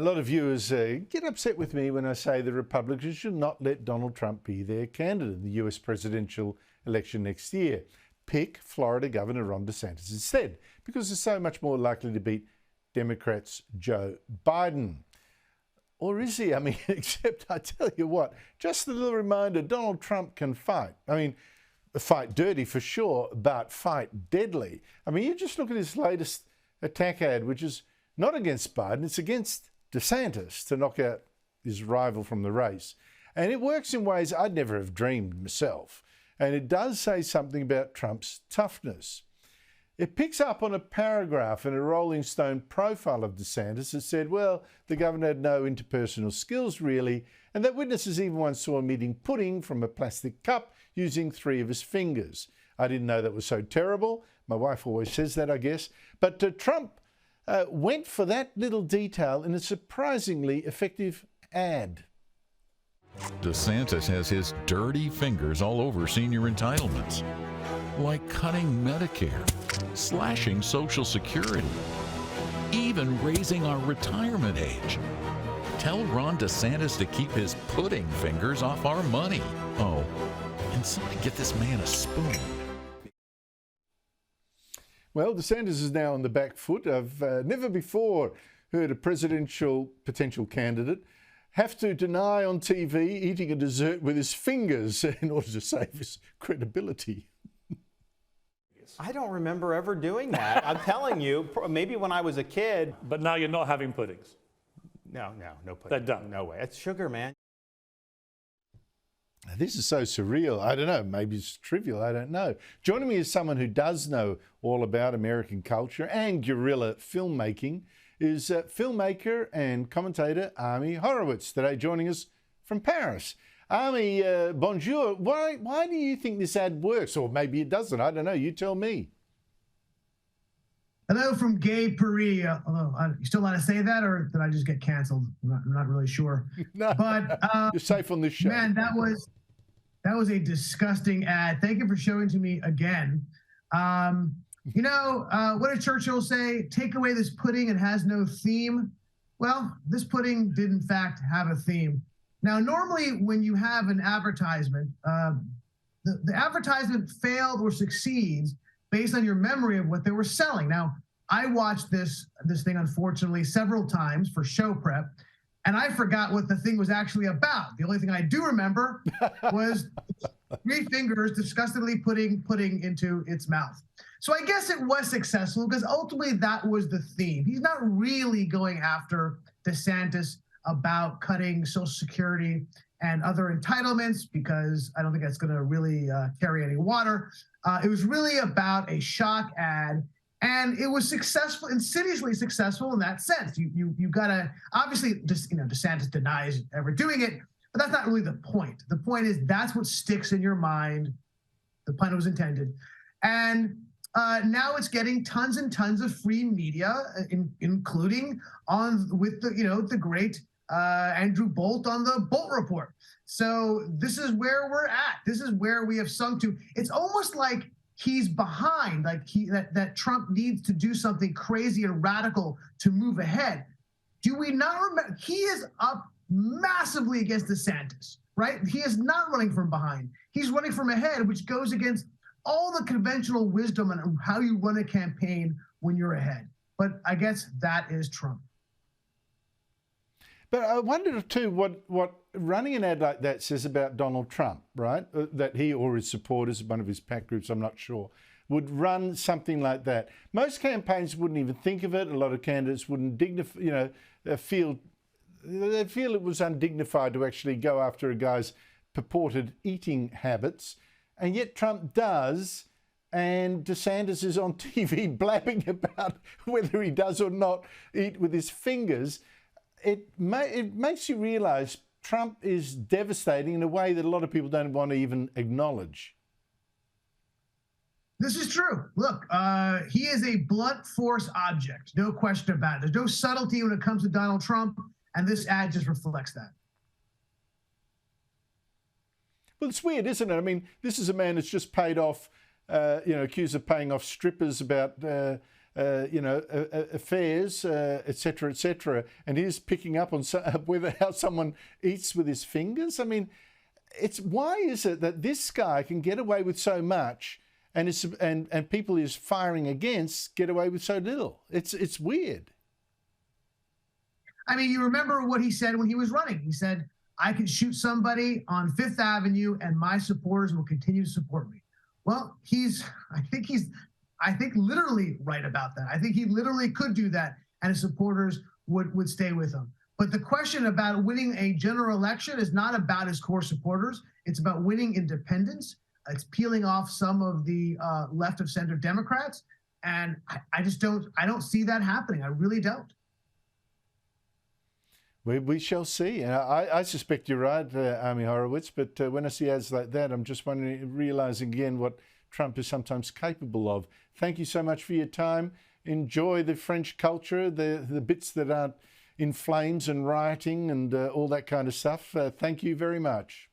A lot of viewers get upset with me when I say the Republicans should not let Donald Trump be their candidate in the US presidential election next year. Pick Florida Governor Ron DeSantis instead, because they're so much more likely to beat Democrats' Joe Biden. Or is he? I mean, except I tell you what, just a little reminder, Donald Trump can fight. I mean, fight dirty for sure, but fight deadly. I mean, you just look at his latest attack ad, which is not against Biden, it's against DeSantis to knock out his rival from the race. And it works in ways I'd never have dreamed myself. And it does say something about Trump's toughness. It picks up on a paragraph in a Rolling Stone profile of DeSantis that said, well, the governor had no interpersonal skills really, and that witnesses even once saw him eating pudding from a plastic cup using 3 of his fingers. I didn't know that was so terrible. My wife always says that, I guess. But Trump went for that little detail in a surprisingly effective ad. DeSantis has his dirty fingers all over senior entitlements, like cutting Medicare, slashing Social Security, even raising our retirement age. Tell Ron DeSantis to keep his pudding fingers off our money. Oh, and somebody get this man a spoon. Well, DeSantis is now on the back foot. I've never before heard a presidential potential candidate have to deny on TV eating a dessert with his fingers in order to save his credibility. I don't remember ever doing that. I'm telling you, maybe when I was a kid. But now you're not having puddings. No pudding. They're done. No way. It's sugar, man. This is so surreal. I don't know. Maybe it's trivial. I don't know. Joining me is someone who does know all about American culture and guerrilla filmmaking is filmmaker and commentator Ami Horowitz, today joining us from Paris. Ami, bonjour. Why do you think this ad works? Or maybe it doesn't. I don't know. You tell me. Hello from Gay Paris. Although, you still want to say that, or did I just get canceled? I'm not really sure. No, but you're safe on this show. Man, that was a disgusting ad. Thank you for showing to me again. What did Churchill say? Take away this pudding, it has no theme. Well, this pudding did in fact have a theme. Now, normally when you have an advertisement, the advertisement failed or succeeds based on your memory of what they were selling. Now, I watched this thing, unfortunately, several times for show prep, and I forgot what the thing was actually about. The only thing I do remember was 3 fingers disgustingly putting pudding into its mouth. So I guess it was successful because ultimately that was the theme. He's not really going after DeSantis about cutting Social Security and other entitlements, because I don't think that's going to really carry any water. It was really about a shock ad, and it was successful, insidiously successful in that sense. You got to, obviously, DeSantis denies ever doing it, but that's not really the point. The point is that's what sticks in your mind. The pun was intended. And now it's getting tons and tons of free media, including with the great Andrew Bolt on the Bolt Report. So this is where we're at. This is where we have sunk to. It's almost like he's behind, like that Trump needs to do something crazy and radical to move ahead. Do we not remember? He is up massively against DeSantis, right? He is not running from behind. He's running from ahead, which goes against all the conventional wisdom on how you run a campaign when you're ahead. But I guess that is Trump. But I wonder too what running an ad like that says about Donald Trump, right? That he or his supporters, one of his PAC groups, I'm not sure, would run something like that. Most campaigns wouldn't even think of it. A lot of candidates wouldn't feel it was undignified to actually go after a guy's purported eating habits, and yet Trump does. And DeSantis is on TV blabbing about whether he does or not eat with his fingers. It makes you realise Trump is devastating in a way that a lot of people don't want to even acknowledge. This is true. Look, he is a blunt force object, no question about it. There's no subtlety when it comes to Donald Trump, and this ad just reflects that. Well, it's weird, isn't it? I mean, this is a man that's just paid off, accused of paying off strippers about affairs, etc., etc., and he's picking up on how someone eats with his fingers. I mean, why is it that this guy can get away with so much, and people he's firing against get away with so little? It's weird. I mean, you remember what he said when he was running. He said, "I can shoot somebody on Fifth Avenue, and my supporters will continue to support me." Well, I think literally right about that. I think he literally could do that, and his supporters would stay with him. But the question about winning a general election is not about his core supporters. It's about winning independents. It's peeling off some of the left of center Democrats. And I don't see that happening. I really don't. We shall see. I suspect you're right, Ami Horowitz, but when I see ads like that, I'm just realizing again what Trump is sometimes capable of. Thank you so much for your time. Enjoy the French culture, the bits that aren't in flames and rioting and all that kind of stuff. Thank you very much.